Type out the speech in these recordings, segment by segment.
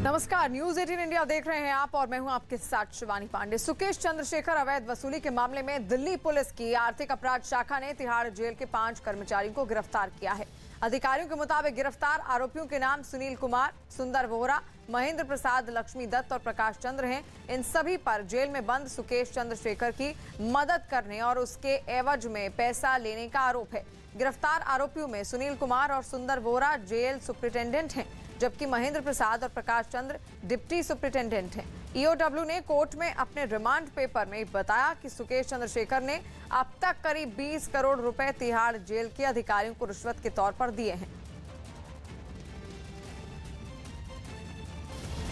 नमस्कार, news 18 India देख रहे हैं आप और मैं हूं आपके साथ शिवानी पांडे। सुकेश चंद्रशेखर अवैध वसूली के मामले में दिल्ली पुलिस की आर्थिक अपराध शाखा ने तिहाड़ जेल के 5 कर्मचारियों को गिरफ्तार किया है। अधिकारियों के मुताबिक गिरफ्तार आरोपियों के नाम सुनील कुमार, सुंदर वोहरा, महेंद्र प्रसाद, लक्ष्मी दत्त और प्रकाश चंद्र हैं। इन सभी पर जेल में बंद सुकेश चंद्रशेखर की मदद करने और उसके एवज में पैसा लेने का आरोप है। गिरफ्तार आरोपियों में सुनील कुमार और सुंदर वोहरा जेल सुप्रिंटेंडेंट हैं, जबकि महेंद्र प्रसाद और प्रकाश चंद्र डिप्टी सुप्रिंटेंडेंट हैं। ईओडब्ल्यू ने कोर्ट में अपने रिमांड पेपर में बताया कि सुकेश चंद्रशेखर ने अब तक करीब 20 करोड़ रुपए तिहाड़ जेल के अधिकारियों को रिश्वत के तौर पर दिए हैं।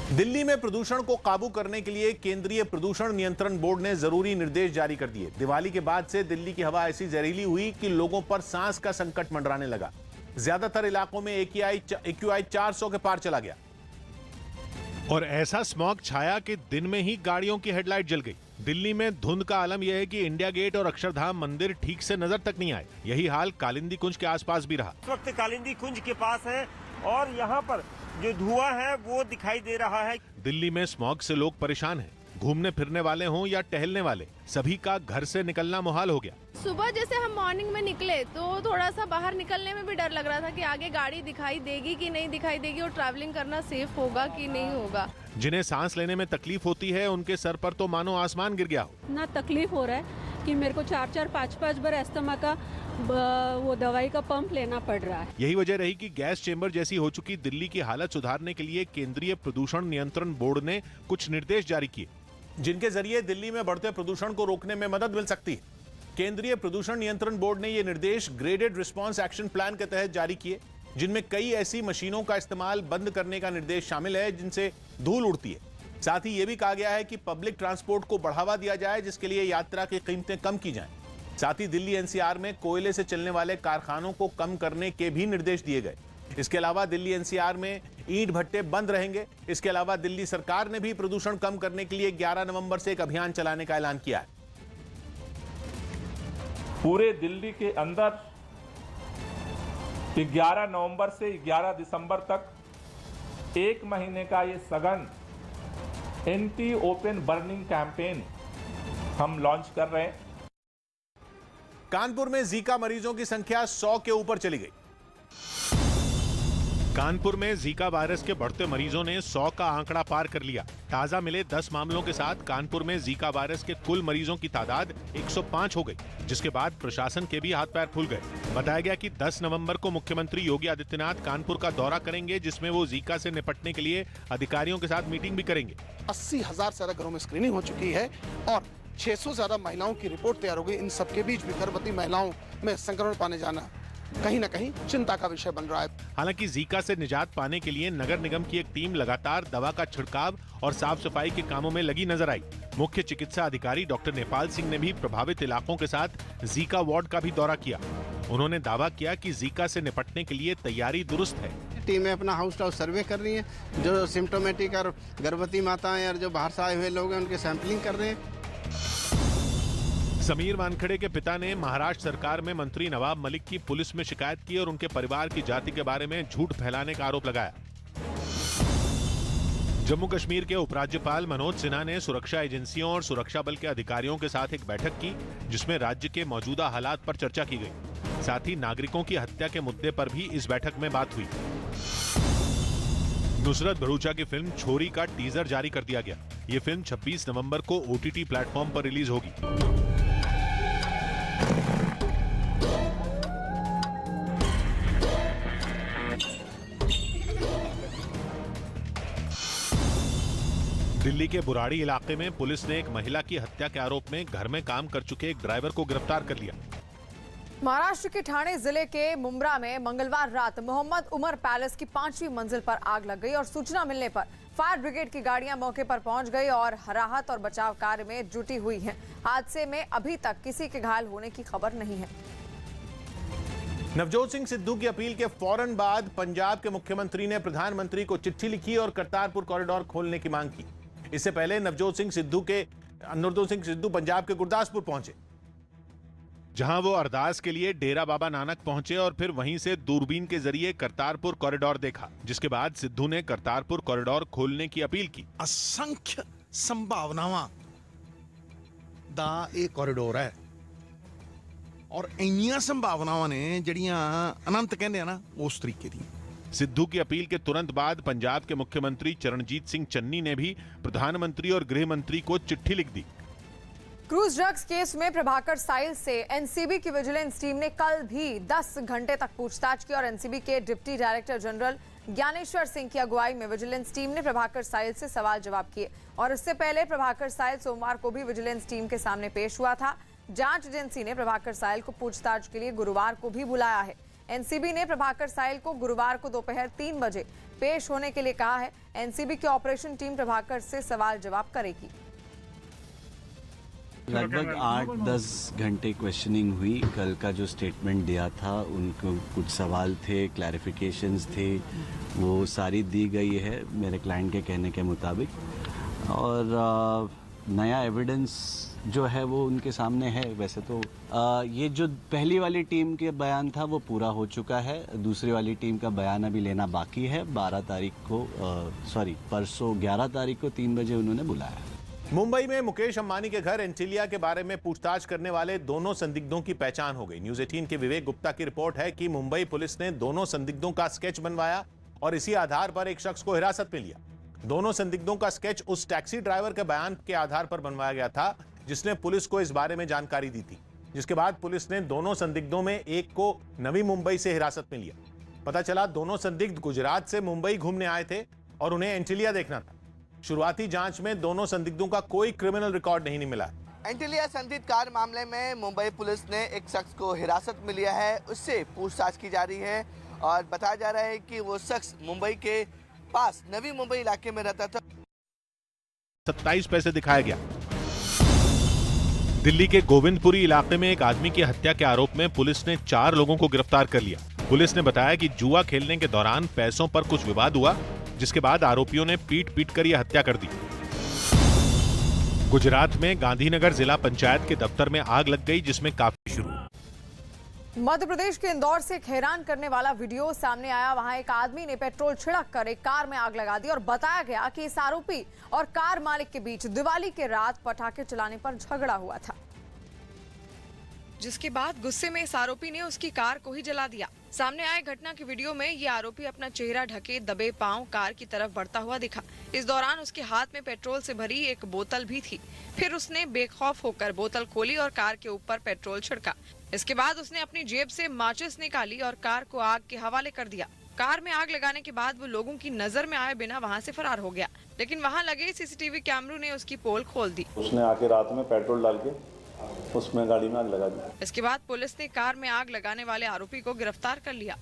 दिल्ली में प्रदूषण को काबू करने के लिए केंद्रीय प्रदूषण नियंत्रण बोर्ड ने जरूरी निर्देश जारी कर दिए। दिवाली के बाद से दिल्ली की हवा ऐसी जहरीली हुई कि लोगों पर सांस का संकट मंडराने लगा। ज्यादातर इलाकों में AQI 400 के पार चला गया और ऐसा स्मॉग छाया कि दिन में ही गाड़ियों की हेडलाइट जल गई। दिल्ली में धुंध का आलम यह है कि इंडिया गेट और अक्षरधाम मंदिर ठीक से नजर तक नहीं आए। यही हाल कालिंदी कुंज के आसपास भी रहा। इस वक्त कालिंदी कुंज के पास है और यहाँ पर जो धुआं है वो दिखाई दे रहा है। दिल्ली में स्मॉग से लोग परेशान हैं। घूमने फिरने वाले हों या टहलने वाले, सभी का घर से निकलना मुहाल हो गया। सुबह जैसे हम मॉर्निंग में निकले तो थोड़ा सा बाहर निकलने में भी डर लग रहा था कि आगे गाड़ी दिखाई देगी कि नहीं दिखाई देगी और ट्रैवलिंग करना सेफ होगा कि नहीं होगा। जिन्हें सांस लेने में तकलीफ होती है उनके सर पर तो मानो आसमान गिर गया हो। इतना तकलीफ हो रहा है कि मेरे को 4-4, 5-5 बार अस्थमा का वो दवाई का पंप लेना पड़ रहा है। यही वजह रही कि गैस चेंबर जैसी हो चुकी दिल्ली की हालत सुधारने के लिए केंद्रीय प्रदूषण नियंत्रण बोर्ड ने कुछ निर्देश जारी किए, जिनके जरिए दिल्ली में बढ़ते प्रदूषण को रोकने में मदद मिल सकती है। केंद्रीय प्रदूषण नियंत्रण बोर्ड ने ये निर्देश ग्रेडेड रिस्पांस एक्शन प्लान के तहत जारी किए, जिनमें कई ऐसी मशीनों का इस्तेमाल बंद करने का निर्देश शामिल है जिनसे धूल उड़ती है। साथ ही यह भी कहा गया है कि पब्लिक ट्रांसपोर्ट को बढ़ावा दिया जाए, जिसके लिए यात्रा की कीमतें कम की जाएं। साथ ही दिल्ली NCR में कोयले से चलने वाले कारखानों को कम करने के भी निर्देश दिए गए। इसके अलावा दिल्ली NCR में ईंट भट्टे बंद रहेंगे। इसके अलावा दिल्ली सरकार ने भी प्रदूषण कम करने के लिए 11 नवंबर से एक अभियान चलाने का ऐलान किया है। पूरे दिल्ली के अंदर 11 नवंबर से 11 दिसंबर तक 1 महीने का ये सघन एंटी ओपन बर्निंग कैंपेन हम लॉन्च कर रहे हैं। कानपुर में जीका मरीजों की संख्या 100 के ऊपर चली गई। कानपुर में जीका वायरस के बढ़ते मरीजों ने 100 का आंकड़ा पार कर लिया। ताजा मिले 10 मामलों के साथ कानपुर में जीका वायरस के कुल मरीजों की तादाद 105 हो गई, जिसके बाद प्रशासन के भी हाथ पैर फूल गए। बताया गया कि 10 नवंबर को मुख्यमंत्री योगी आदित्यनाथ कानपुर का दौरा करेंगे, जिसमें वो जीका से निपटने के लिए अधिकारियों के साथ मीटिंग भी करेंगे। 80,000 से ज्यादा घरों में स्क्रीनिंग हो चुकी है और 600 से ज्यादा महिलाओं की रिपोर्ट तैयार हो गई। इन सबके बीच भी गर्भवती महिलाओं में संक्रमण पाने जाना कहीं न कहीं चिंता का विषय बन रहा है। हालांकि जीका से निजात पाने के लिए नगर निगम की एक टीम लगातार दवा का छिड़काव और साफ सफाई के कामों में लगी नजर आई। मुख्य चिकित्सा अधिकारी डॉक्टर नेपाल सिंह ने भी प्रभावित इलाकों के साथ जीका वार्ड का भी दौरा किया। उन्होंने दावा किया कि जीका से निपटने के लिए तैयारी दुरुस्त है। टीमें अपना हाउस टू हाउस सर्वे कर रही हैं, जो सिम्टोमेटिक और गर्भवती माताएं और जो बाहर से आए हुए लोग हैं उनके सैंपलिंग कर रहे हैं। समीर वानखेड़े के पिता ने महाराष्ट्र सरकार में मंत्री नवाब मलिक की पुलिस में शिकायत की और उनके परिवार की जाति के बारे में झूठ फैलाने का आरोप लगाया। जम्मू कश्मीर के उपराज्यपाल मनोज सिन्हा ने सुरक्षा एजेंसियों और सुरक्षा बल के अधिकारियों के साथ एक बैठक की, जिसमें राज्य के मौजूदा हालात पर चर्चा की गई। साथ ही नागरिकों की हत्या के मुद्दे पर भी इस बैठक में बात हुई। नुसरत भरूचा की फिल्म छोरी का टीजर जारी कर दिया गया। ये फिल्म 26 नवंबर को OTT प्लेटफॉर्म पर रिलीज होगी। दिल्ली के बुराड़ी इलाके में पुलिस ने एक महिला की हत्या के आरोप में घर में काम कर चुके एक ड्राइवर को गिरफ्तार कर लिया। महाराष्ट्र के ठाणे जिले के मुंब्रा में मंगलवार रात मोहम्मद उमर पैलेस की 5वीं मंजिल पर आग लग गई और सूचना मिलने पर फायर ब्रिगेड की गाड़ियां मौके पर पहुंच गई और राहत और बचाव कार्य में जुटी हुई हैं। हादसे में अभी तक किसी के घायल होने की खबर नहीं है। नवजोत सिंह सिद्धू की अपील के फौरन बाद पंजाब के मुख्यमंत्री ने प्रधानमंत्री को चिट्ठी लिखी और करतारपुर कॉरिडोर खोलने की मांग की। इससे पहले नवजोत सिंह सिद्धू पंजाब के गुरदासपुर पहुंचे। जहां वो अरदास के लिए डेरा बाबा नानक पहुंचे और फिर वहीं से दूरबीन के जरिए करतारपुर कॉरिडोर देखा, जिसके बाद सिद्धू ने करतारपुर कॉरिडोर खोलने की अपील की। असंख्य संभावनावां दा ਇਹ कॉरिडोर है और ਇੰਨੀਆਂ ਸੰਭਾਵਨਾਵਾਂ ਨੇ ਜਿਹੜੀਆਂ ਅਨੰਤ ਕਹਿੰਦੇ ਆ ਨਾ ਉਸ ਤਰੀਕੇ ਦੀ। सिद्धू की अपील के तुरंत बाद पंजाब के मुख्यमंत्री चरणजीत सिंह चन्नी ने भी प्रधानमंत्री और गृह मंत्री को चिट्ठी लिख दी। क्रूज ड्रग्स केस में प्रभाकर साइल से एनसीबी की विजिलेंस टीम ने कल भी 10 घंटे तक पूछताछ की और एनसीबी के deputy director general Dnyaneshwar Singh की अगुवाई में विजिलेंस टीम ने प्रभाकर साइल से सवाल जवाब किए। और इससे पहले प्रभाकर साइल सोमवार को भी विजिलेंस टीम के सामने पेश हुआ था। जांच एजेंसी ने प्रभाकर साइल को पूछताछ के लिए गुरुवार को भी बुलाया है। एनसीबी ने प्रभाकर साइल को गुरुवार को दोपहर 3 बजे पेश होने के लिए कहा है। एनसीबी की ऑपरेशन टीम प्रभाकर से सवाल जवाब करेगी। लगभग 8-10 घंटे क्वेश्चनिंग हुई। कल का जो स्टेटमेंट दिया था उनको कुछ सवाल थे, क्लैरिफिकेशंस थे, वो सारी दी गई है मेरे क्लाइंट के कहने के मुताबिक। और नया एविडेंस जो है वो उनके सामने है। वैसे तो ये जो पहली वाली टीम के बयान था वो पूरा हो चुका है, दूसरी वाली टीम का बयान अभी लेना बाकी है। 12 तारीख को परसों 11 तारीख को 3 बजे उन्होंने बुलाया। मुंबई में मुकेश अंबानी के घर एंटिलिया के बारे में पूछताछ करने वाले दोनों संदिग्धों की पहचान हो गई। न्यूज़ 18 के विवेक गुप्ता की रिपोर्ट है कि मुंबई पुलिस ने दोनों संदिग्धों का स्केच बनवाया और इसी आधार पर एक शख्स को हिरासत में लिया। दोनों संदिग्धों का स्केच उस टैक्सी ड्राइवर के बयान के आधार पर बनवाया गया था जिसने पुलिस को इस बारे में जानकारी दी थी, जिसके बाद पुलिस ने दोनों संदिग्धों में एक को नवी मुंबई से हिरासत में लिया। पता चला दोनों संदिग्ध गुजरात से मुंबई घूमने आए थे और उन्हें एंटिलिया देखना था। शुरुआती जांच में दोनों संदिग्धों का कोई क्रिमिनल रिकॉर्ड नहीं मिला। एंटिलिया संदिग्ध कार मामले में मुंबई पुलिस ने एक शख्स को हिरासत में लिया है, उससे पूछताछ की जा रही है और बताया जा रहा है कि वो शख्स मुंबई के पास नवी मुंबई इलाके में रहता था। 27 पैसे दिखाया गया। दिल्ली के गोविंदपुरी इलाके में एक आदमी की हत्या के आरोप में पुलिस ने 4 लोगों को गिरफ्तार कर लिया। पुलिस ने बताया कि जुआ खेलने के दौरान पैसों पर कुछ विवाद हुआ, जिसके बाद आरोपियों ने पीट कर यह हत्या कर दी। गुजरात में गांधीनगर जिला पंचायत के दफ्तर में आग लग गई, जिसमें काफी शुरू। मध्य प्रदेश के इंदौर से एक हैरान करने वाला वीडियो सामने आया। वहां एक आदमी ने पेट्रोल छिड़क कर एक कार में आग लगा दी और बताया गया कि इस आरोपी और कार मालिक के बीच दिवाली के रात पटाखे चलाने पर झगड़ा हुआ था, जिसके बाद गुस्से में इस आरोपी ने उसकी कार को ही जला दिया। सामने आए घटना की वीडियो में ये आरोपी अपना चेहरा ढके दबे पांव कार की तरफ बढ़ता हुआ दिखा। इस दौरान उसके हाथ में पेट्रोल से भरी एक बोतल भी थी। फिर उसने बेखौफ होकर बोतल खोली और कार के ऊपर पेट्रोल छिड़का। इसके बाद उसने अपनी जेब से माचिस निकाली और कार को आग के हवाले कर दिया। कार में आग लगाने के बाद वो लोगों की नजर में आए बिना वहां से फरार हो गया, लेकिन वहां लगे सीसीटीवी कैमरों ने उसकी पोल खोल दी। उसने आके रात में पेट्रोल डाल के उसमें गाड़ी में आग लगा दी। इसके बाद पुलिस ने कार में आग लगाने वाले आरोपी को गिरफ्तार कर लिया।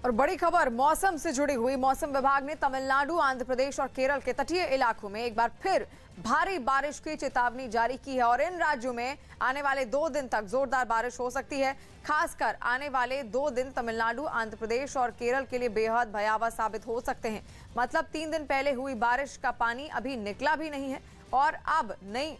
और बड़ी खबर मौसम से जुड़ी हुई। मौसम विभाग ने तमिलनाडु, आंध्र प्रदेश और केरल के तटीय इलाकों में एक बार फिर भारी बारिश की चेतावनी जारी की है और इन राज्यों में आने वाले 2 दिन तक जोरदार बारिश हो सकती है। खासकर आने वाले 2 दिन तमिलनाडु, आंध्र प्रदेश और केरल के लिए बेहद भयावह साबित हो सकते हैं। मतलब 3 दिन पहले हुई बारिश का पानी अभी निकला भी नहीं है और अब नई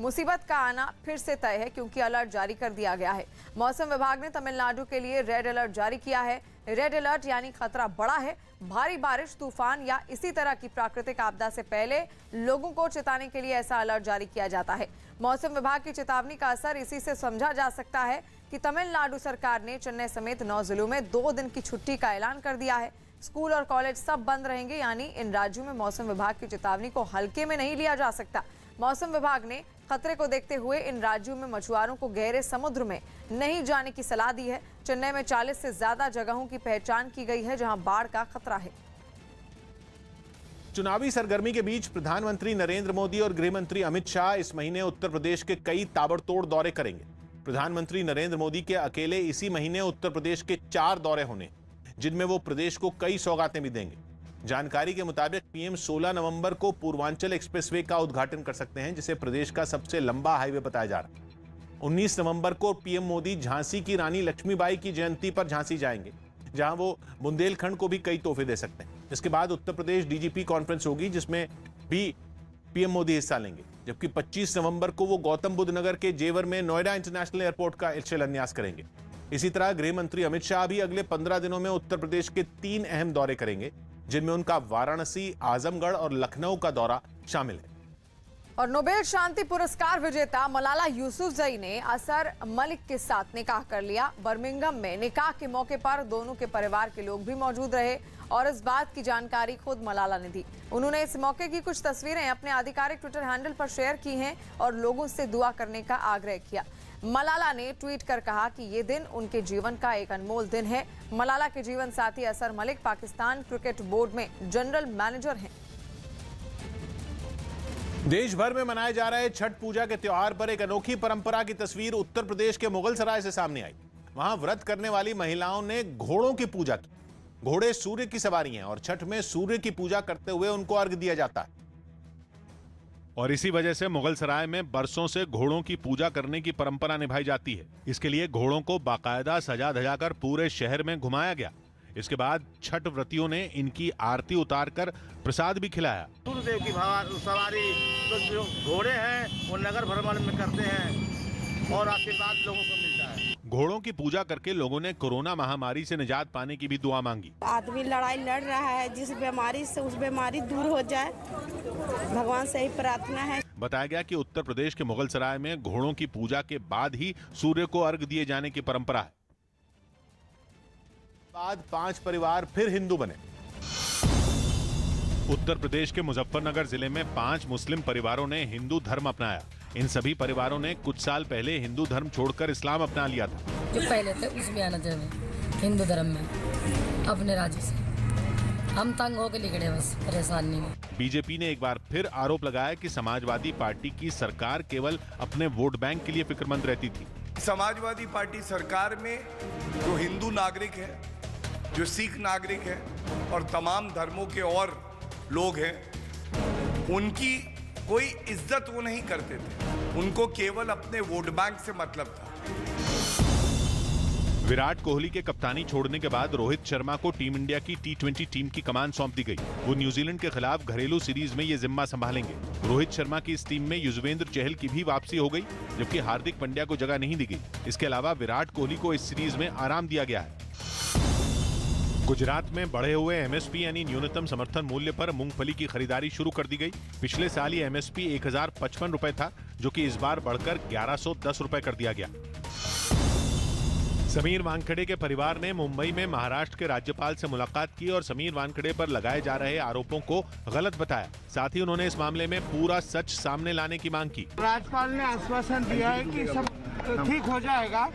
मुसीबत का आना फिर से तय है, क्योंकि अलर्ट जारी कर दिया गया है। मौसम विभाग ने तमिलनाडु के लिए रेड अलर्ट जारी किया है। रेड अलर्ट यानी खतरा बड़ा है। भारी बारिश, तूफान या इसी तरह की प्राकृतिक आपदा से पहले लोगों को चेताने के लिए ऐसा अलर्ट जारी किया जाता है। मौसम विभाग की चेतावनी का असर इसी से समझा जा सकता है कि तमिलनाडु सरकार ने चेन्नई समेत 9 जिलों में 2 दिन की छुट्टी का ऐलान कर दिया है। स्कूल और कॉलेज सब बंद रहेंगे, यानी इन राज्यों में मौसम विभाग की चेतावनी को हल्के में नहीं लिया जा सकता। मौसम विभाग ने खतरे को देखते हुए इन राज्यों में मछुआरों को गहरे समुद्र में नहीं जाने की सलाह दी है। चेन्नई में 40 से ज्यादा जगहों की पहचान की गई है जहां बाढ़ का खतरा है। चुनावी सरगर्मी के बीच प्रधानमंत्री नरेंद्र मोदी और गृह मंत्री अमित शाह इस महीने उत्तर प्रदेश के कई ताबड़तोड़ दौरे करेंगे। प्रधानमंत्री नरेंद्र मोदी के अकेले इसी महीने उत्तर प्रदेश के 4 दौरे होने, जिनमें वो प्रदेश को कई सौगातें भी देंगे। जानकारी के मुताबिक पीएम 16 नवंबर को पूर्वांचल एक्सप्रेसवे का उद्घाटन कर सकते हैं, जिसे प्रदेश का सबसे लंबा हाईवे बताया जा रहा है। 19 नवंबर को पीएम मोदी झांसी की रानी लक्ष्मीबाई की जयंती पर झांसी जाएंगे, जहां वो बुंदेलखंड को भी कई तोहफे दे सकते हैं। इसके बाद उत्तर प्रदेश डीजीपी कॉन्फ्रेंस होगी, जिसमें भी पीएम मोदी हिस्सा लेंगे, जबकि 25 नवंबर को वो गौतम बुद्ध नगर के जेवर में नोएडा इंटरनेशनल एयरपोर्ट का शिलान्यास करेंगे। इसी तरह गृह मंत्री अमित शाह भी अगले 15 दिनों में उत्तर प्रदेश के 3 अहम दौरे करेंगे, जिनमें उनका वाराणसी, आजमगढ़ और लखनऊ का दौरा शामिल है। और नोबेल शांति पुरस्कार विजेता मलाला यूसुफजई ने असर मलिक के साथ निकाह कर लिया। बर्मिंघम में निकाह के मौके पर दोनों के परिवार के लोग भी मौजूद रहे और इस बात की जानकारी खुद मलाला ने दी। उन्होंने इस मौके की कुछ तस्वीरें अपने आधिकारिक ट्विटर हैंडल पर शेयर की हैं और लोगों से दुआ करने का आग्रह किया। मलाला ने ट्वीट कर कहा कि ये दिन उनके जीवन का एक अनमोल दिन है। मलाला के जीवन साथी असर मलिक पाकिस्तान क्रिकेट बोर्ड में जनरल मैनेजर हैं। देश भर में मनाए जा रहे छठ पूजा के त्योहार पर एक अनोखी परंपरा की तस्वीर उत्तर प्रदेश के मुगलसराय से सामने आई। वहां व्रत करने वाली महिलाओं ने घोड़ों की पूजा की। घोड़े सूर्य की सवारी हैं और छठ में सूर्य की पूजा करते हुए उनको अर्घ्य दिया जाता है। और इसी वजह से मुगलसराय में बरसों से घोड़ों की पूजा करने की परंपरा निभाई जाती है। इसके लिए घोड़ों को बाकायदा सजा धजाकर पूरे शहर में घुमाया गया। इसके बाद छठ व्रतियों ने इनकी आरती उतारकर प्रसाद भी खिलाया। सूर्यदेव की सवारी तो जो घोड़े हैं वो नगर भ्रमण में करते हैं और आशीर्वाद लोगों को मिलता है। घोड़ों की पूजा करके लोगों ने कोरोना महामारी से निजात पाने की भी दुआ मांगी। आदमी लड़ाई लड़ रहा है, जिस बीमारी से उस बीमारी दूर हो जाए, भगवान से ही प्रार्थना है। बताया गया कि उत्तर प्रदेश के मुगलसराय में घोड़ों की पूजा के बाद ही सूर्य को अर्घ्य दिए जाने की परंपरा है। बाद 5 परिवार फिर हिंदू बने। उत्तर प्रदेश के मुजफ्फरनगर जिले में 5 मुस्लिम परिवारों ने हिंदू धर्म अपनाया। इन सभी परिवारों ने कुछ साल पहले हिंदू धर्म छोड़कर इस्लाम अपना लिया था। जो पहले थे उसमें आना चाहिए हिंदू धर्म में अपने राज्य से। हम तंग होकर निकले बस परेशानी में। बीजेपी ने एक बार फिर आरोप लगाया कि समाजवादी पार्टी की सरकार केवल अपने वोट बैंक के लिए फिक्रमंद रहती थी। समाजवादी पार्टी सरकार में जो हिंदू नागरिक है, जो सिख नागरिक है और तमाम धर्मों के और लोग हैं, उनकी कोई इज्जत वो नहीं करते थे। उनको केवल अपने वोट बैंक से मतलब था। विराट कोहली के कप्तानी छोड़ने के बाद रोहित शर्मा को टीम इंडिया की T20 टीम की कमान सौंप दी गई। वो न्यूजीलैंड के खिलाफ घरेलू सीरीज में ये जिम्मा संभालेंगे। रोहित शर्मा की इस टीम में युजवेंद्र चहल की भी वापसी हो गई, जबकि हार्दिक पांड्या को जगह नहीं दी गई। इसके अलावा विराट कोहली को इस सीरीज में आराम दिया गया है। गुजरात में बढ़े हुए MSP यानी न्यूनतम समर्थन मूल्य पर मूंगफली की खरीदारी शुरू कर दी गई। पिछले साल ये MSP 1055 रुपए था, जो कि इस बार बढ़कर 1110 रुपए कर दिया गया। समीर वानखेड़े के परिवार ने मुंबई में महाराष्ट्र के राज्यपाल से मुलाकात की और समीर वानखेड़े पर लगाए जा रहे आरोपों को गलत बताया। साथ ही उन्होंने इस मामले में पूरा सच सामने लाने की मांग की। राज्यपाल ने आश्वासन दिया है कि सब ठीक हो जाएगा।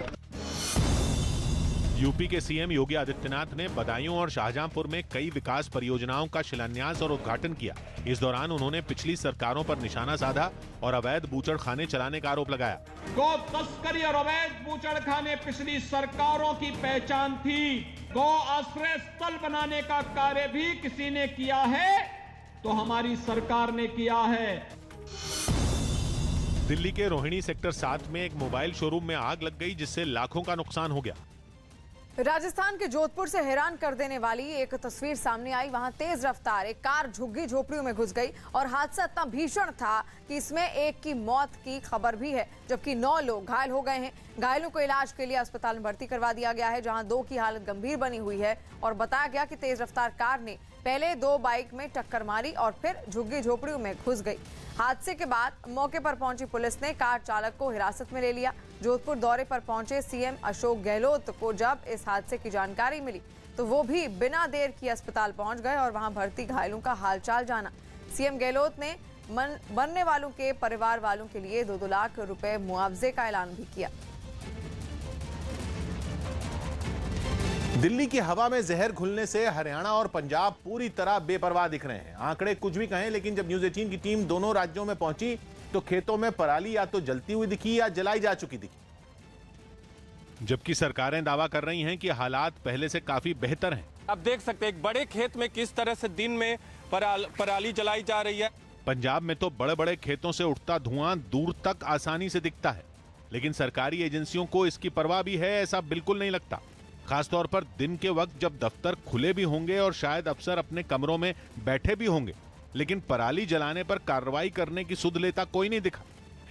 यूपी के सीएम योगी आदित्यनाथ ने बदायूं और शाहजहांपुर में कई विकास परियोजनाओं का शिलान्यास और उद्घाटन किया। इस दौरान उन्होंने पिछली सरकारों पर निशाना साधा और अवैध बूचड़खाने चलाने का आरोप लगाया। गौ तस्करी और अवैध बूचड़खाने पिछली सरकारों की पहचान थी। गौ आश्रय स्थल बनाने का कार्य भी किसी ने किया है तो हमारी सरकार ने किया है। दिल्ली के रोहिणी सेक्टर 7 में एक मोबाइल शोरूम में आग लग गई, जिससे लाखों का नुकसान हो गया। राजस्थान के जोधपुर से हैरान कर देने वाली एक तस्वीर सामने आई। वहां तेज रफ्तार एक कार झुग्गी झोपड़ियों में घुस गई और हादसा इतना भीषण था कि इसमें एक की मौत की खबर भी है, जबकि 9 लोग घायल हो गए हैं। घायलों को इलाज के लिए अस्पताल में भर्ती करवा दिया गया है, जहां 2 की हालत गंभीर बनी हुई है। और बताया गया कि तेज रफ्तार कार ने पहले 2 बाइक में टक्कर मारी और फिर झुग्गी झोपड़ियों में घुस गई। हादसे के बाद मौके पर पहुंची पुलिस ने कार चालक को हिरासत में ले लिया। जोधपुर दौरे पर पहुंचे सीएम अशोक गहलोत को जब इस हादसे की जानकारी मिली तो वो भी बिना देर किए अस्पताल पहुंच गए और वहां भर्ती घायलों का हालचाल जाना। सीएम गहलोत ने मरने वालों के परिवार वालों के लिए 2-2 लाख रुपए मुआवजे का ऐलान भी किया। दिल्ली की हवा में जहर घुलने से हरियाणा और पंजाब पूरी तरह बेपरवाह दिख रहे हैं। आंकड़े कुछ भी कहें, लेकिन जब न्यूज़ 18 की टीम दोनों राज्यों में पहुंची तो खेतों में पराली या तो जलती हुई दिखी या जलाई जा चुकी दिखी। जबकि सरकारें दावा कर रही हैं कि हालात पहले से काफी बेहतर हैं। आप देख सकते हैं एक बड़े खेत में किस तरह से दिन में पराली जलाई जा रही है। पंजाब में तो बड़े बड़े खेतों से उठता धुआं दूर तक आसानी से दिखता है, लेकिन सरकारी एजेंसियों को इसकी परवाह भी है ऐसा बिल्कुल नहीं लगता। खासतौर पर दिन के वक्त जब दफ्तर खुले भी होंगे और शायद अफसर अपने कमरों में बैठे भी होंगे, लेकिन पराली जलाने पर कार्रवाई करने की सुध लेता कोई नहीं दिखा।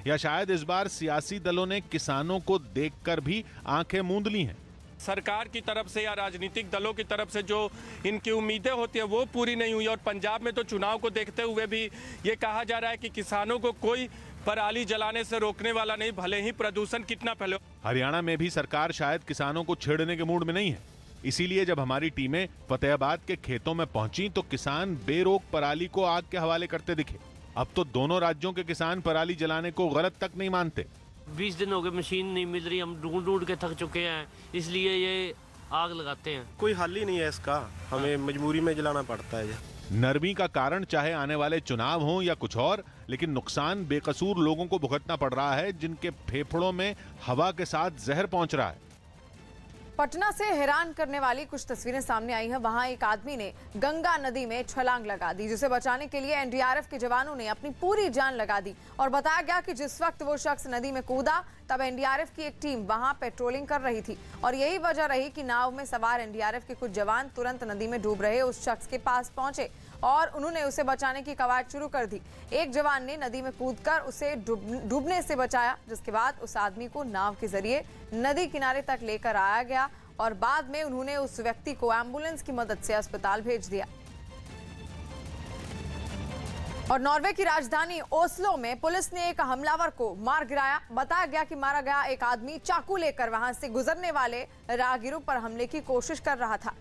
या शायद इस बार सियासी दलों ने किसानों को देखकर भी आंखें मूंद ली हैं। सरकार की तरफ से या राजनीतिक दलों की तरफ से जो इनकी उम्मीदें होती है वो पूरी नहीं हुई। और पंजाब में तो चुनाव को देखते हुए भी ये कहा जा रहा है कि किसानों को कोई पराली जलाने से रोकने वाला नहीं, भले ही प्रदूषण कितना फैले। हरियाणा में भी सरकार शायद किसानों को छेड़ने के मूड में नहीं है। इसीलिए जब हमारी टीमें फतेहाबाद के खेतों में पहुंची तो किसान बेरोक पराली को आग के हवाले करते दिखे। अब तो दोनों राज्यों के किसान पराली जलाने को गलत तक नहीं मानते। 20 दिन हो गए, मशीन नहीं मिल रही, हम ढूंढ के थक चुके हैं, इसलिए ये आग लगाते हैं। कोई हल ही नहीं है इसका, हमें मजबूरी में जलाना पड़ता है। नरमी का कारण चाहे आने वाले चुनाव हों या कुछ और, लेकिन नुकसान बेकसूर लोगों को भुगतना पड़ रहा है, जिनके फेफड़ों में हवा के साथ जहर पहुंच रहा है। पटना से हैरान करने वाली कुछ तस्वीरें सामने आई हैं। वहां एक आदमी ने गंगा नदी में छलांग लगा दी, जिसे बचाने के लिए एनडीआरएफ के जवानों ने अपनी पूरी जान लगा दी। और बताया गया कि जिस वक्त वो शख्स नदी में कूदा तब एनडीआरएफ की एक टीम वहां पेट्रोलिंग कर रही थी और यही वजह रही कि नाव में सवार एनडीआरएफ के कुछ जवान तुरंत नदी में डूब रहे उस शख्स के पास पहुंचे और उन्होंने उसे बचाने की कवायद शुरू कर दी। एक जवान ने नदी में कूदकर उसे डूबने से बचाया, जिसके बाद उस आदमी को नाव के जरिए नदी किनारे तक लेकर आया गया और बाद में उन्होंने उस व्यक्ति को एम्बुलेंस की मदद से अस्पताल भेज दिया। और नॉर्वे की राजधानी ओस्लो में पुलिस ने एक हमलावर को मार गिराया। बताया गया कि मारा गया एक आदमी चाकू लेकर वहां से गुजरने वाले राहगीरों पर हमले की कोशिश कर रहा था,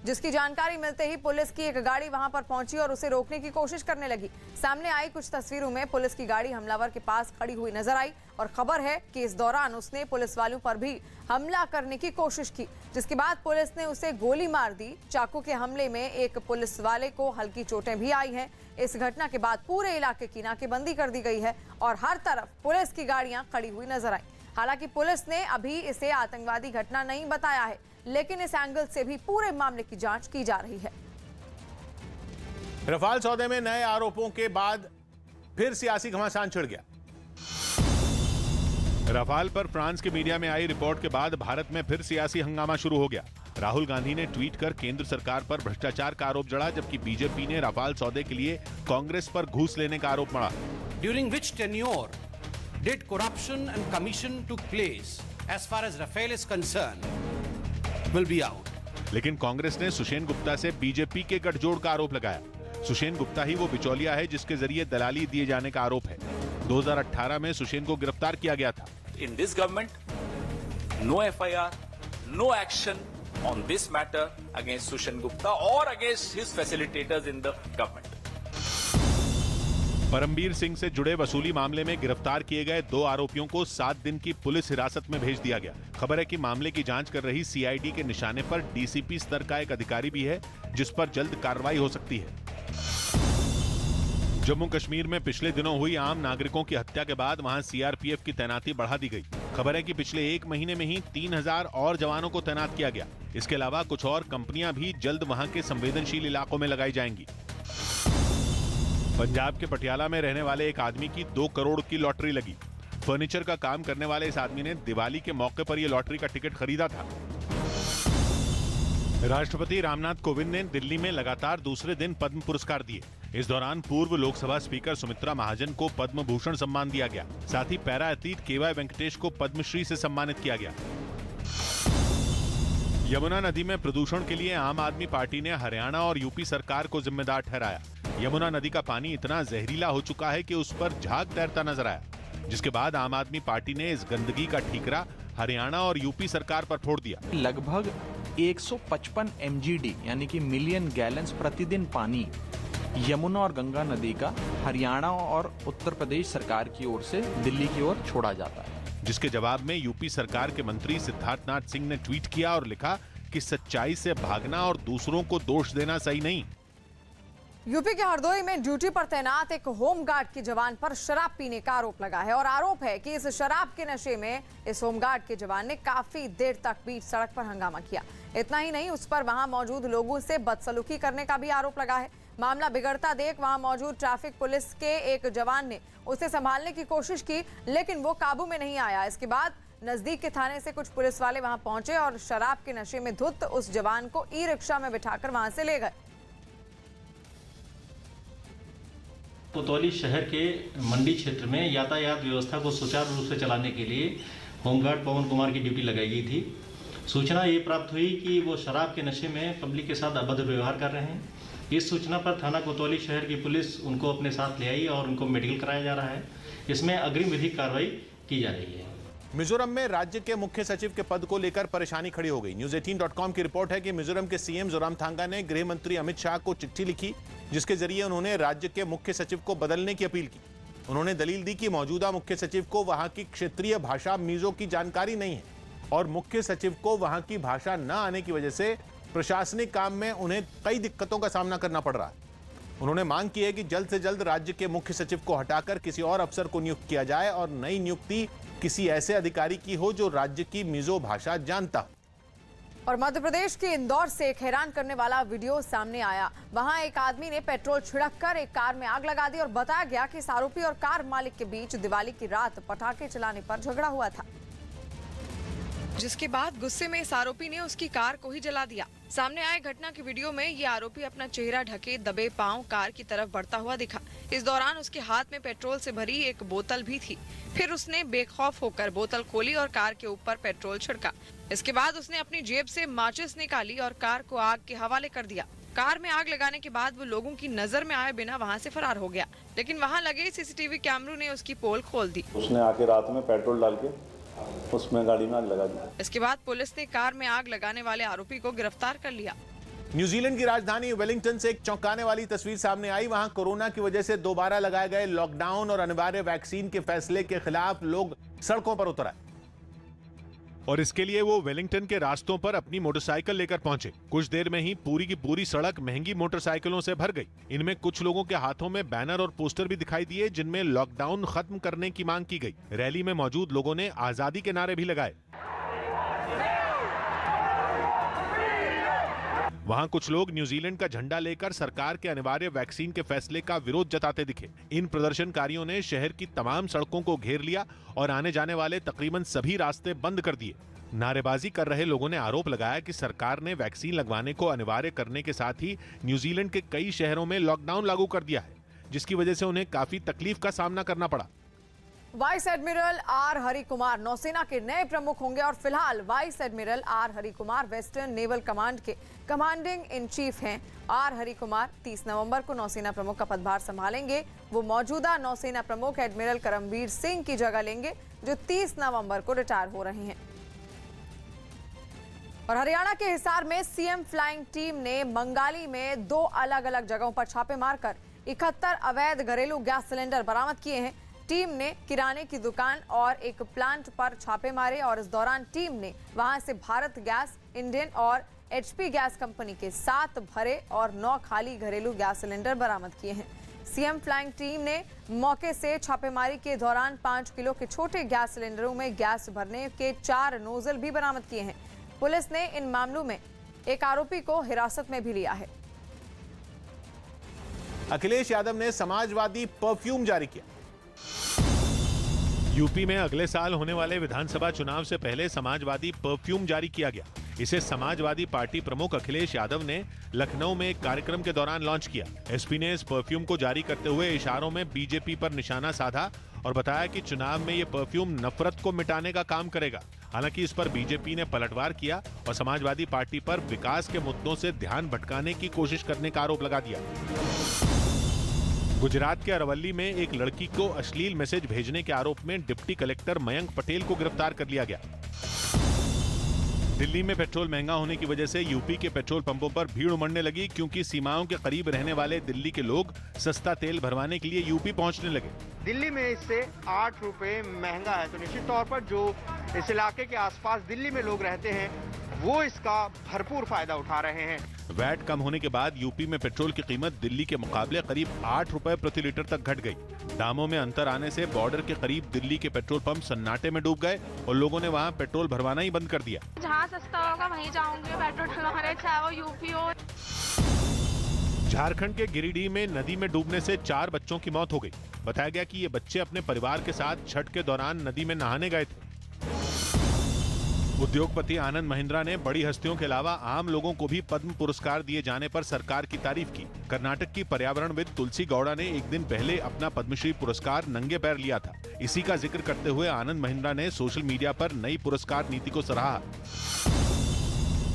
जिसकी जानकारी मिलते ही पुलिस की एक गाड़ी वहां पर पहुंची और उसे रोकने की कोशिश करने लगी। सामने आई कुछ तस्वीरों में पुलिस की गाड़ी हमलावर के पास खड़ी हुई नजर आई और खबर है कि इस दौरान उसने पुलिस वालों पर भी हमला करने की कोशिश की, जिसके बाद पुलिस ने उसे गोली मार दी। चाकू के हमले में एक पुलिस वाले को हल्की चोटें भी आई हैं। इस घटना के बाद पूरे इलाके की नाकेबंदी कर दी गई है और हर तरफ पुलिस की गाड़ियां खड़ी हुई नजर आई। हालांकि पुलिस ने अभी इसे आतंकवादी घटना नहीं बताया है, लेकिन इस एंगल से भी पूरे मामले की जांच की जा रही है। रफाल सौदे में नए आरोपों के बाद फिर सियासी घमासान छिड़ गया। रफाल पर फ्रांस के मीडिया में आई रिपोर्ट के बाद भारत में फिर सियासी हंगामा शुरू हो गया। राहुल गांधी ने ट्वीट कर केंद्र सरकार पर भ्रष्टाचार का आरोप जड़ा, जबकि बीजेपी ने रफाल सौदे के लिए कांग्रेस पर घूस लेने का आरोप मढ़ा। During which tenure did corruption and commission took place as far as Rafale is concerned will be out. लेकिन कांग्रेस ने सुषेन गुप्ता से बीजेपी के गठजोड़ का आरोप लगाया। सुषेन गुप्ता ही वो बिचौलिया है जिसके जरिए दलाली दिए जाने का आरोप है। 2018 में सुषेन को गिरफ्तार किया गया था। In this government, no FIR, no action on this matter against Sushen Gupta or against his facilitators in the government. Parambir Singh से जुड़े वसूली मामले में गिरफ्तार किए गए 2 आरोपियों को 7 दिन की पुलिस हिरासत में भेज दिया गया। खबर है कि मामले की जांच कर रही सीआईडी के निशाने पर डीसीपी स्तर का एक अधिकारी भी है, जिस पर जल्द कार्रवाई हो सकती है। जम्मू कश्मीर में पिछले दिनों हुई आम नागरिकों की हत्या के बाद वहां सीआरपीएफ की तैनाती बढ़ा दी गई। खबर है कि पिछले 1 महीने में ही 3000 और जवानों को तैनात किया गया। इसके अलावा कुछ और कंपनियां भी जल्द वहां के संवेदनशील इलाकों में लगाई जाएंगी। पंजाब के पटियाला में रहने वाले एक आदमी की 2 करोड़ की लॉटरी लगी। फर्नीचर का काम करने वाले इस आदमी ने दिवाली के मौके पर यह लॉटरी का टिकट खरीदा था। राष्ट्रपति रामनाथ कोविंद ने दिल्ली में लगातार दूसरे दिन पद्म पुरस्कार दिए। इस दौरान पूर्व लोकसभा स्पीकर सुमित्रा महाजन को पद्म भूषण सम्मान दिया गया। साथ ही पैरा एथलीट केवाई वेंकटेश को पद्मश्री से सम्मानित किया गया। यमुना नदी में प्रदूषण के लिए आम आदमी पार्टी ने हरियाणा और यूपी सरकार को जिम्मेदार ठहराया। यमुना नदी का पानी इतना जहरीला हो चुका है कि उस पर झाग तैरता नजर आया, जिसके बाद आम आदमी पार्टी ने इस गंदगी का ठीकरा हरियाणा और यूपी सरकार पर फोड़ दिया। लगभग 155 MGD यानी कि मिलियन गैलन्स प्रतिदिन पानी यमुना और गंगा नदी का हरियाणा और उत्तर प्रदेश सरकार की ओर से दिल्ली की ओर छोड़ा जाता है, जिसके जवाब में यूपी सरकार के मंत्री सिद्धार्थनाथ सिंह ने ट्वीट किया और लिखा कि सच्चाई से भागना और दूसरों को दोष देना सही नहीं। यूपी के हरदोई में ड्यूटी पर तैनात एक होमगार्ड के जवान पर शराब पीने का आरोप लगा है और आरोप है कि इस शराब के नशे में इस होमगार्ड के जवान ने काफी देर तक बीच सड़क पर हंगामा किया। इतना ही नहीं, उस पर वहां मौजूद लोगों से बदसलूकी करने का भी आरोप लगा है। मामला बिगड़ता देख वहां मौजूद ट्रैफिक पुलिस के एक जवान ने उसे संभालने की कोशिश की, लेकिन वो काबू में नहीं आया। इसके बाद नजदीक के थाने से कुछ पुलिस वाले वहां पहुंचे और शराब के नशे में धुत उस जवान को ई रिक्शा में बिठाकर वहां से ले गए। कोतवाली शहर के मंडी क्षेत्र में यातायात व्यवस्था को सुचारू रूप से चलाने के लिए होमगार्ड पवन कुमार की ड्यूटी लगाई गई थी। सूचना ये प्राप्त हुई कि वो शराब के नशे में पब्लिक के साथ अभद्र व्यवहार कर रहे हैं। इस सूचना पर थाना कोतवाली शहर की पुलिस उनको अपने साथ ले आई और उनको मेडिकल कराया जा रहा है। इसमें अग्रिम विधिक कार्रवाई की जा रही है। मिजोरम में राज्य के मुख्य सचिव के पद को लेकर परेशानी खड़ी हो गई। News18.com की रिपोर्ट है कि मिजोरम के सीएम जोरामथांगा ने गृह मंत्री अमित शाह को चिट्ठी लिखी, जिसके जरिए उन्होंने राज्य के मुख्य सचिव को बदलने की अपील की। उन्होंने दलील दी कि मौजूदा मुख्य सचिव को वहां की क्षेत्रीय भाषा मिजो की जानकारी नहीं है और मुख्य सचिव को वहां की भाषा न आने की वजह से प्रशासनिक काम में उन्हें कई दिक्कतों का सामना करना पड़ रहा है। उन्होंने मांग की है कि जल्द से जल्द राज्य के मुख्य सचिव को हटाकर किसी और अफसर को नियुक्त किया जाए और नई नियुक्ति किसी ऐसे अधिकारी की हो जो राज्य की मिजो भाषा जानता हो। और मध्य प्रदेश के इंदौर से एक हैरान करने वाला वीडियो सामने आया। वहां एक आदमी ने पेट्रोल छिड़ककर एक कार में आग लगा दी और बताया गया कि इस आरोपी और कार मालिक के बीच दिवाली की रात पटाखे चलाने पर झगड़ा हुआ था, जिसके बाद गुस्से में इस आरोपी ने उसकी कार को ही जला दिया। सामने आए घटना की वीडियो में ये आरोपी अपना चेहरा ढके दबे पांव कार की तरफ बढ़ता हुआ दिखा। इस दौरान उसके हाथ में पेट्रोल से भरी एक बोतल भी थी। फिर उसने बेखौफ होकर बोतल खोली और कार के ऊपर पेट्रोल छिड़का। इसके बाद उसने अपनी जेब से माचिस निकाली और कार को आग के हवाले कर दिया। कार में आग लगाने के बाद वो लोगों की नजर में आए बिना वहां से फरार हो गया, लेकिन वहां लगे सीसीटीवी कैमरों ने उसकी पोल खोल दी। उसने आके रात में पेट्रोल डाल के उसमें गाड़ी में आग लगा दी। इसके बाद पुलिस ने कार में आग लगाने वाले आरोपी को गिरफ्तार कर लिया। न्यूजीलैंड की राजधानी वेलिंगटन से एक चौंकाने वाली तस्वीर सामने आई। वहां कोरोना की वजह से दोबारा लगाए गए लॉकडाउन और अनिवार्य वैक्सीन के फैसले के खिलाफ लोग सड़कों पर उतर आए और इसके लिए वो वेलिंगटन के रास्तों पर अपनी मोटरसाइकिल लेकर पहुंचे। कुछ देर में ही पूरी की पूरी सड़क महंगी मोटरसाइकिलों से भर गई। इनमें कुछ लोगों के हाथों में बैनर और पोस्टर भी दिखाई दिए जिनमें लॉकडाउन खत्म करने की मांग की गई। रैली में मौजूद लोगों ने आजादी के नारे भी लगाए। वहां कुछ लोग न्यूजीलैंड का झंडा लेकर सरकार के अनिवार्य वैक्सीन के फैसले का विरोध जताते दिखे। इन प्रदर्शनकारियों ने शहर की तमाम सड़कों को घेर लिया और आने जाने वाले तकरीबन सभी रास्ते बंद कर दिए। नारेबाजी कर रहे लोगों ने आरोप लगाया कि सरकार ने वैक्सीन लगवाने को अनिवार्य करने के साथ ही न्यूजीलैंड के कई शहरों में लॉकडाउन लागू कर दिया है, जिसकी वजह से उन्हें काफी तकलीफ का सामना करना पड़ा। Vice admiral R Hari Kumar नौसेना के नए प्रमुख होंगे और फिलहाल vice admiral R Hari Kumar western naval command के कमांडिंग इन चीफ हैं। आर हरि कुमार 30 नवंबर को नौसेना प्रमुख का पदभार संभालेंगे। वो मौजूदा नौसेना प्रमुख एडमिरल करमबीर सिंह की जगह लेंगे, जो 30 नवंबर को रिटायर हो रहे हैं। और हरियाणा के हिसार में सीएम फ्लाइंग टीम ने मंगाली में 2 अलग अलग जगहों पर छापे मारकर 71 अवैध घरेलू गैस सिलेंडर बरामद किए हैं। टीम ने किराने की दुकान और एक प्लांट पर छापे मारे और इस दौरान टीम ने वहां से भारत गैस, इंडियन और एचपी गैस कंपनी के 7 भरे और 9 खाली घरेलू गैस सिलेंडर बरामद किए हैं। सीएम फ्लाइंग टीम ने मौके से छापेमारी के दौरान 5 किलो के छोटे गैस सिलेंडरों में गैस भरने के 4 नोजल भी बरामद किए हैं। पुलिस ने इन मामलों में एक आरोपी को हिरासत में भी लिया है। अखिलेश यादव ने समाजवादी परफ्यूम जारी किया। यूपी में अगले साल होने वाले विधानसभा चुनाव से पहले समाजवादी परफ्यूम जारी किया गया। इसे समाजवादी पार्टी प्रमुख अखिलेश यादव ने लखनऊ में एक कार्यक्रम के दौरान लॉन्च किया। एसपी ने इस परफ्यूम को जारी करते हुए इशारों में बीजेपी पर निशाना साधा और बताया कि चुनाव में ये परफ्यूम नफरत को मिटाने का काम करेगा। हालांकि इस पर बीजेपी ने पलटवार किया और समाजवादी पार्टी पर विकास के मुद्दों से ध्यान भटकाने की कोशिश करने का आरोप लगा दिया। गुजरात के अरवल्ली में एक लड़की को अश्लील मैसेज भेजने के आरोप में डिप्टी कलेक्टर मयंक पटेल को गिरफ्तार कर लिया गया। दिल्ली में पेट्रोल महंगा होने की वजह से यूपी के पेट्रोल पंपों पर भीड़ उमड़ने लगी, क्योंकि सीमाओं के करीब रहने वाले दिल्ली के लोग सस्ता तेल भरवाने के लिए यूपी पहुंचने लगे। दिल्ली में इससे 8 रुपए महंगा है, तो निश्चित तौर पर जो इस इलाके के आसपास दिल्ली में लोग रहते हैं वो इसका भरपूर फायदा उठा रहे हैं। वैट कम होने के बाद यूपी में पेट्रोल की कीमत दिल्ली के मुकाबले करीब 8 रुपए प्रति लीटर तक घट गई। दामों में अंतर आने से बॉर्डर के करीब दिल्ली के पेट्रोल पंप सन्नाटे में डूब गए और लोगों ने वहां पेट्रोल भरवाना ही बंद कर दिया। जहां सस्ता होगा वहीं जाऊंगे पेट्रोल डलवाने, चाहे वो यूपी हो। झारखंड के गिरिडीह में नदी में डूबने से 4 बच्चों की मौत हो गई। बताया गया कि ये बच्चे अपने परिवार के साथ छठ के दौरान नदी में नहाने गए थे। उद्योगपति आनंद महिंद्रा ने बड़ी हस्तियों के अलावा आम लोगों को भी पद्म पुरस्कार दिए जाने पर सरकार की तारीफ की। कर्नाटक की पर्यावरणविद तुलसी गौड़ा ने एक दिन पहले अपना पद्मश्री पुरस्कार नंगे पैर लिया था। इसी का जिक्र करते हुए आनंद महिंद्रा ने सोशल मीडिया पर नई पुरस्कार नीति को सराहा।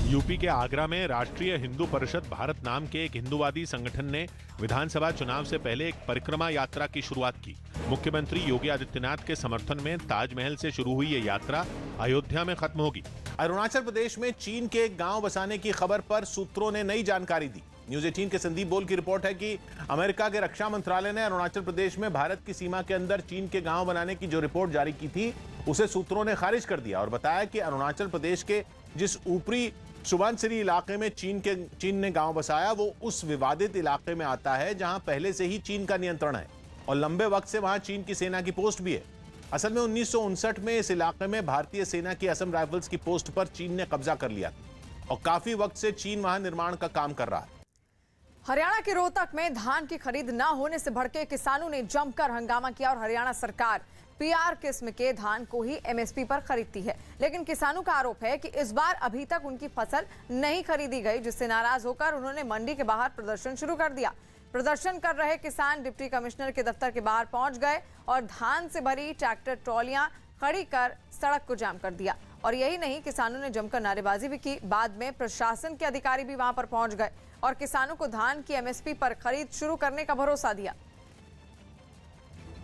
यूपी के आगरा में राष्ट्रीय हिंदू परिषद भारत नाम के एक हिंदूवादी संगठन ने विधानसभा चुनाव से पहले एक परिक्रमा यात्रा की शुरुआत की। मुख्यमंत्री योगी आदित्यनाथ के समर्थन में ताजमहल से शुरू हुई ये यात्रा अयोध्या में खत्म होगी। अरुणाचल प्रदेश में चीन के एक गांव बसाने की खबर पर सूत्रों ने नई जानकारी दी। न्यूज 18 के संदीप बोल की रिपोर्ट है कि अमेरिका के रक्षा मंत्रालय ने अरुणाचल प्रदेश में भारत की सीमा के अंदर चीन के गांव बनाने की जो रिपोर्ट जारी की थी उसे सूत्रों ने खारिज कर दिया और बताया कि अरुणाचल प्रदेश के जिस ऊपरी सुबनसिरी इलाके में चीन ने गांव बसाया वो उस विवादित इलाके में आता है जहां पहले से ही चीन का नियंत्रण है और लंबे वक्त से वहां चीन की सेना की पोस्ट भी है। असल में 1959 में इस इलाके में भारतीय सेना की असम राइफल्स की पोस्ट पर चीन ने कब्जा कर लिया और काफी वक्त से चीन वहां निर्माण का काम कर रहा है। हरियाणा के रोहतक में धान की खरीद न होने से भड़के किसानों ने जमकर हंगामा किया और हरियाणा सरकार पीआर किस्म के धान को ही एमएसपी पर खरीदती है। लेकिन किसानों का आरोप है कि इस बार अभी तक उनकी फसल नहीं खरीदी गई, जिससे नाराज होकर उन्होंने मंडी के बाहर प्रदर्शन शुरू कर दिया। प्रदर्शन कर रहे किसान डिप्टी कमिश्नर के दफ्तर के बाहर पहुंच गए और धान से भरी ट्रैक्टर ट्रॉलियां खड़ी कर सड़क को जाम कर दिया। और यही नहीं, किसानों ने जमकर नारेबाजी भी की। बाद में प्रशासन के अधिकारी भी वहां पर पहुंच गए और किसानों को धान की एमएसपी पर खरीद शुरू करने का भरोसा दिया।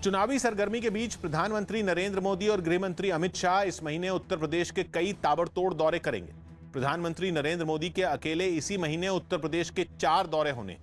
चुनावी सरगर्मी के बीच प्रधानमंत्री नरेंद्र मोदी और गृह मंत्री अमित शाह इस महीने उत्तर प्रदेश के कई ताबड़तोड़ दौरे करेंगे। प्रधानमंत्री नरेंद्र मोदी के अकेले इसी महीने उत्तर प्रदेश के 4 दौरे होने,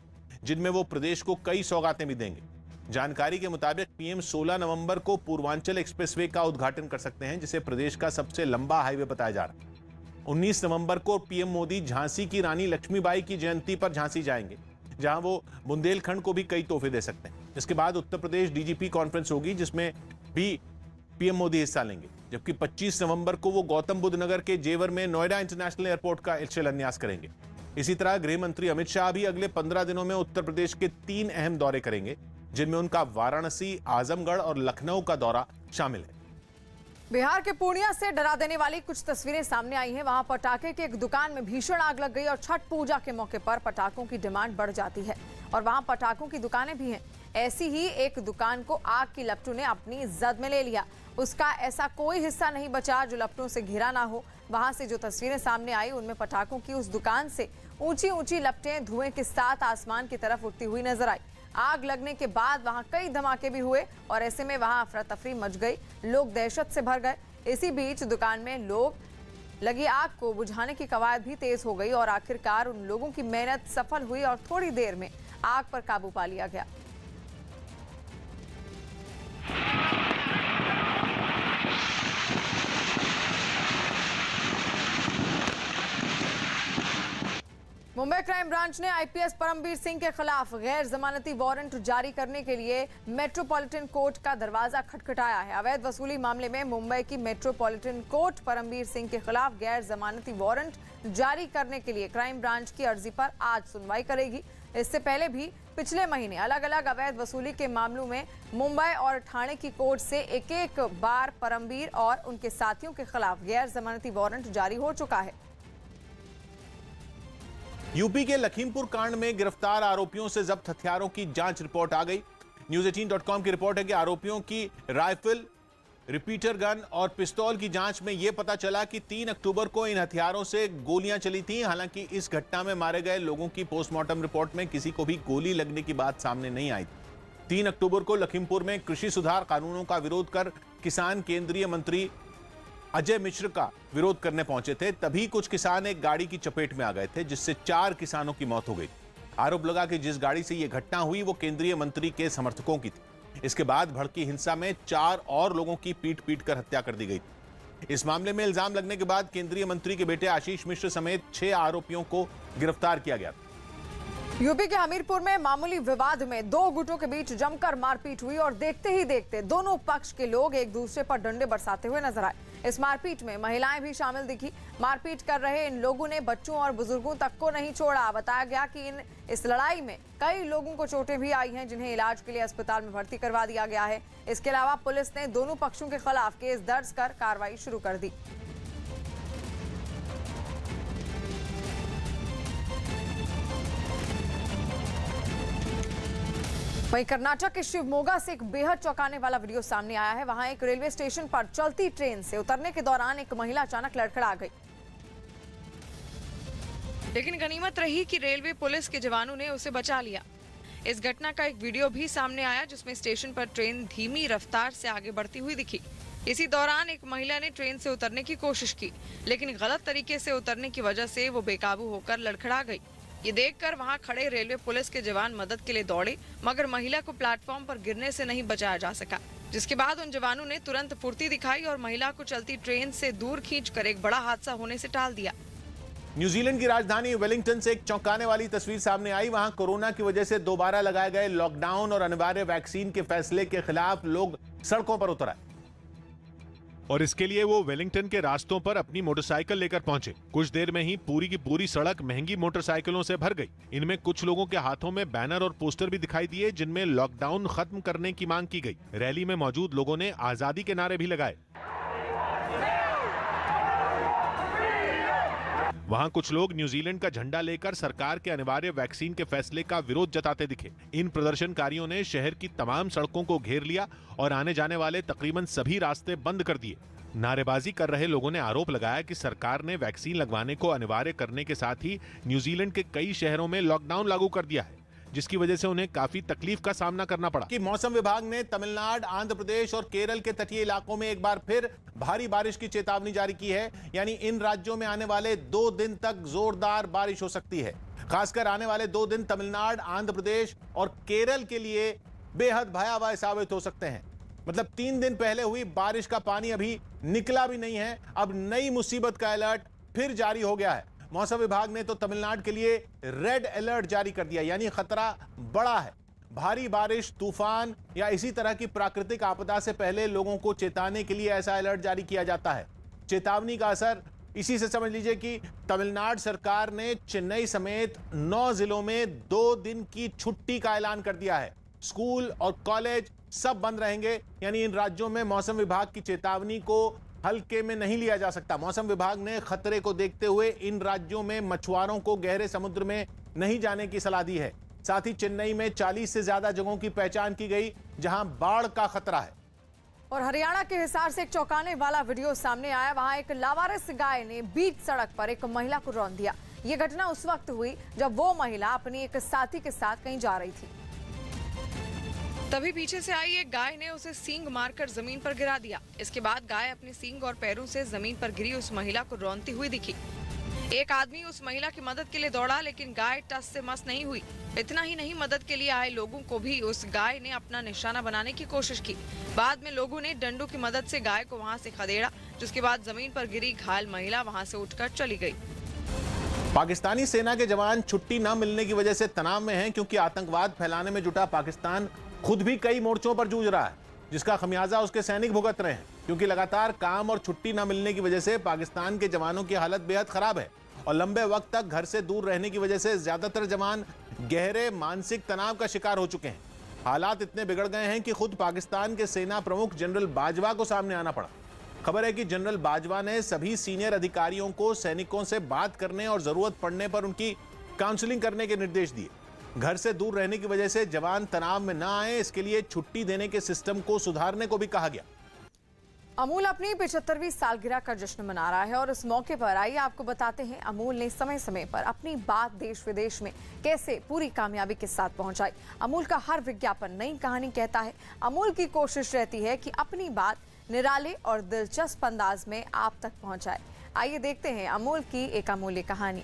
जिनमें वो प्रदेश को कई सौगातें भी देंगे। जानकारी के मुताबिक पीएम 16 नवंबर को पूर्वांचल एक्सप्रेसवे का उद्घाटन कर सकते हैं, जिसे प्रदेश का सबसे लंबा हाईवे बताया जा रहा है। 19 नवंबर को पीएम मोदी झांसी की रानी लक्ष्मीबाई की जयंती पर झांसी जाएंगे, जहां वो बुंदेलखंड को भी कई तोहफे दे सकते हैं। इसके बाद उत्तर प्रदेश डीजीपी कॉन्फ्रेंस होगी, जिसमें भी पीएम मोदी हिस्सा लेंगे। जबकि 25 नवंबर को वो गौतम बुद्ध नगर के जेवर में नोएडा इंटरनेशनल एयरपोर्ट का शिलान्यास करेंगे। इसी तरह गृह मंत्री अमित शाह भी अगले 15 दिनों में उत्तर प्रदेश के 3 अहम दौरे करेंगे, जिनमें उनका वाराणसी, आजमगढ़ और लखनऊ का दौरा शामिल है। बिहार के पूर्णिया से डरा देने वाली कुछ तस्वीरें सामने आई हैं। वहां पटाखे की एक दुकान में भीषण आग लग गई और छठ पूजा के मौके पर पटाखों की डिमांड बढ़ जाती है और वहां पटाखों की दुकानें भी हैं। ऐसी ही एक दुकान को आग की लपटों ने अपनी जद में ले लिया। उसका ऐसा कोई हिस्सा नहीं बचा जो लपटों से घिरा ना हो। वहां से जो तस्वीरें सामने आई उनमें पटाखों की उस दुकान से ऊंची ऊंची लपटें धुएं के साथ आसमान की तरफ उठती हुई नजर आई। आग लगने के बाद वहां कई धमाके भी हुए और ऐसे में वहां अफरा तफरी मच गई, लोग दहशत से भर गए। इसी बीच दुकान में लोग लगी आग को बुझाने की कवायद भी तेज हो गई और आखिरकार उन लोगों की मेहनत सफल हुई और थोड़ी देर में आग पर काबू पा लिया गया। मुंबई क्राइम ब्रांच ने आईपीएस परमबीर सिंह के खिलाफ गैर जमानती वारंट जारी करने के लिए मेट्रोपॉलिटन कोर्ट का दरवाजा खटखटाया है। अवैध वसूली मामले में मुंबई की मेट्रोपॉलिटन कोर्ट परमबीर सिंह के खिलाफ गैर जमानती वारंट जारी करने के लिए क्राइम ब्रांच की अर्जी पर आज सुनवाई करेगी। इससे पहले भी पिछले महीने अलग अलग अवैध वसूली के मामलों में मुंबई और ठाणे की कोर्ट से एक बार परमबीर और उनके साथियों के खिलाफ गैर जमानती वारंट जारी हो चुका है। यूपी के लखीमपुर कांड में गिरफ्तार आरोपियों से जब्त हथियारों की जांच रिपोर्ट आ गई। News18.com की रिपोर्ट है कि आरोपियों की राइफल, रिपीटर गन और पिस्तौल की जांच में यह पता चला कि 3 अक्टूबर को इन हथियारों से गोलियां चली थीं। हालांकि इस घटना में मारे गए लोगों की पोस्टमार्टम रिपोर्ट में किसी को भी गोली लगने की बात सामने नहीं आई। 3 अक्टूबर को लखीमपुर में कृषि सुधार कानूनों का विरोध कर किसान केंद्रीय मंत्री अजय मिश्र का विरोध करने पहुंचे थे। तभी कुछ किसान एक गाड़ी की चपेट में आ गए थे, जिससे 4 किसानों की मौत हो गई। आरोप लगा कि जिस गाड़ी से यह घटना हुई वो केंद्रीय मंत्री के समर्थकों की थी। इसके बाद भड़की हिंसा में 4 और लोगों की पीट कर हत्या कर दी गई। इस मामले में इल्जाम लगने के बाद केंद्रीय मंत्री के बेटे आशीष मिश्र समेत 6 आरोपियों को गिरफ्तार किया गया। यूपी के हमीरपुर में मामूली विवाद में 2 गुटों के बीच जमकर मारपीट हुई और देखते ही देखते दोनों पक्ष के लोग एक दूसरे पर डंडे बरसाते हुए नजर आए। इस मारपीट में महिलाएं भी शामिल दिखी। मारपीट कर रहे इन लोगों ने बच्चों और बुजुर्गों तक को नहीं छोड़ा। बताया गया कि इस लड़ाई में कई लोगों को चोटें भी आई हैं, जिन्हें इलाज के लिए अस्पताल में भर्ती करवा दिया गया है। इसके अलावा पुलिस ने दोनों पक्षों के खिलाफ केस दर्ज कर कार्रवाई शुरू कर दी। वहीं कर्नाटक के शिवमोगा से एक बेहद चौंकाने वाला वीडियो सामने आया है। वहां एक रेलवे स्टेशन पर चलती ट्रेन से उतरने के दौरान एक महिला अचानक लड़खड़ा गई, लेकिन गनीमत रही कि रेलवे पुलिस के जवानों ने उसे बचा लिया। इस घटना का एक वीडियो भी सामने आया जिसमें स्टेशन पर ट्रेन धीमी रफ्तार से आगे बढ़ती हुई दिखी। इसी दौरान एक महिला ने ट्रेन से उतरने की कोशिश की, लेकिन गलत तरीके से उतरने की वजह से वो बेकाबू होकर लड़खड़ा गई। ये देखकर वहां खड़े रेलवे पुलिस के जवान मदद के लिए दौड़े, मगर महिला को प्लेटफॉर्म पर गिरने से नहीं बचाया जा सका, जिसके बाद उन जवानों ने तुरंत फुर्ती दिखाई और महिला को चलती ट्रेन से दूर खींचकर एक बड़ा हादसा होने से टाल दिया। न्यूजीलैंड की राजधानी वेलिंगटन से एक चौंकाने वाली तस्वीर सामने आई। वहां कोरोना की वजह से दोबारा लगाए गए लॉकडाउन और अनिवार्य वैक्सीन के फैसले के खिलाफ लोग सड़कों पर उतर आए और इसके लिए वो वेलिंगटन के रास्तों पर अपनी मोटरसाइकिल लेकर पहुंचे। कुछ देर में ही पूरी की पूरी सड़क महंगी मोटरसाइकिलों से भर गई। इनमें कुछ लोगों के हाथों में बैनर और पोस्टर भी दिखाई दिए जिनमें लॉकडाउन खत्म करने की मांग की गई। रैली में मौजूद लोगों ने आजादी के नारे भी लगाए। वहां कुछ लोग न्यूजीलैंड का झंडा लेकर सरकार के अनिवार्य वैक्सीन के फैसले का विरोध जताते दिखे। इन प्रदर्शनकारियों ने शहर की तमाम सड़कों को घेर लिया और आने जाने वाले तकरीबन सभी रास्ते बंद कर दिए। नारेबाजी कर रहे लोगों ने आरोप लगाया कि सरकार ने वैक्सीन लगवाने को अनिवार्य करने के साथ ही न्यूजीलैंड के कई शहरों में लॉकडाउन लागू कर दिया है, जिसकी वजह से उन्हें काफी तकलीफ का सामना करना पड़ा। कि मौसम विभाग ने तमिलनाडु, आंध्र प्रदेश और केरल के तटीय इलाकों में एक बार फिर भारी बारिश की चेतावनी जारी की है। यानी इन राज्यों में आने वाले 2 दिन तक जोरदार बारिश हो सकती है। खासकर आने वाले 2 दिन तमिलनाडु, आंध्र प्रदेश और केरल के लिए बेहद भयावह साबित हो सकते हैं। मतलब 3 दिन पहले हुई बारिश का पानी अभी निकला भी नहीं है। अब नई मुसीबत का अलर्ट फिर जारी हो गया है। मौसम विभाग ने तो तमिलनाडु के लिए रेड अलर्ट जारी कर दिया, यानी खतरा बड़ा है। भारी बारिश, तूफान या इसी तरह की प्राकृतिक आपदा से पहले लोगों को चेताने के लिए ऐसा अलर्ट जारी किया जाता है। चेतावनी का असर इसी से समझ लीजिए कि तमिलनाडु सरकार ने चेन्नई समेत 9 जिलों में 2 दिन की छुट्टी का ऐलान कर दिया है। स्कूल और कॉलेज सब बंद रहेंगे। यानी इन राज्यों में मौसम विभाग की चेतावनी को हल्के में नहीं लिया जा सकता। मौसम विभाग ने खतरे को देखते हुए इन राज्यों में मछुआरों को गहरे समुद्र में नहीं जाने की सलाह दी है। साथ ही चेन्नई में 40 से ज्यादा जगहों की पहचान की गई जहां बाढ़ का खतरा है। और हरियाणा के हिसार से एक चौंकाने वाला वीडियो सामने आया। वहां एक लावारिस गाय ने बीच सड़क पर एक महिला को रौंद दिया। यह घटना उस वक्त हुई जब वो महिला अपनी एक साथी के साथ कहीं जा रही थी। तभी पीछे से आई एक गाय ने उसे सींग मारकर जमीन पर गिरा दिया। इसके बाद गाय अपने सींग और पैरों से जमीन पर गिरी उस महिला को रौंदती हुई दिखी। एक आदमी उस महिला की मदद के लिए दौड़ा, लेकिन गाय टस से मस नहीं हुई। इतना ही नहीं, मदद के लिए आए लोगों को भी उस गाय ने अपना निशाना बनाने की कोशिश की। बाद में लोगों ने डंडों की मदद से गाय को वहां से खदेड़ा, जिसके बाद जमीन पर गिरी घायल महिला वहां से उठकर चली गई। पाकिस्तानी सेना के जवान छुट्टी न मिलने की वजह से तनाव में हैं, क्योंकि आतंकवाद फैलाने में जुटा पाकिस्तान खुद भी कई मोर्चों पर जूझ रहा है, जिसका खमियाजा उसके सैनिक भुगत रहे हैं। क्योंकि लगातार काम और छुट्टी न मिलने की वजह से पाकिस्तान के जवानों की हालत बेहद खराब है और लंबे वक्त तक घर से दूर रहने की वजह से ज्यादातर जवान गहरे मानसिक तनाव का शिकार हो चुके हैं। हालात इतने बिगड़ गए हैं कि खुद पाकिस्तान के सेना प्रमुख जनरल बाजवा को सामने आना पड़ा। खबर है कि जनरल बाजवा ने सभी सीनियर अधिकारियों को सैनिकों से बात करने और जरूरत पड़ने पर उनकी काउंसलिंग करने के निर्देश दिए। घर से दूर रहने की वजह से जवान तनाव में ना आए, इसके लिए छुट्टी देने के सिस्टम को सुधारने को भी कहा गया। अमूल अपनी 75वीं सालगिरह का जश्न मना रहा है और इस मौके पर आइए आपको बताते हैं अमूल ने समय समय पर अपनी बात देश विदेश में कैसे पूरी कामयाबी के साथ पहुंचाई। अमूल का हर विज्ञापन नई कहानी कहता है। अमूल की कोशिश रहती है कि अपनी बात निराले और दिलचस्प अंदाज में आप तक पहुंचाए। आइए देखते हैं अमूल की एक अमूल्य कहानी।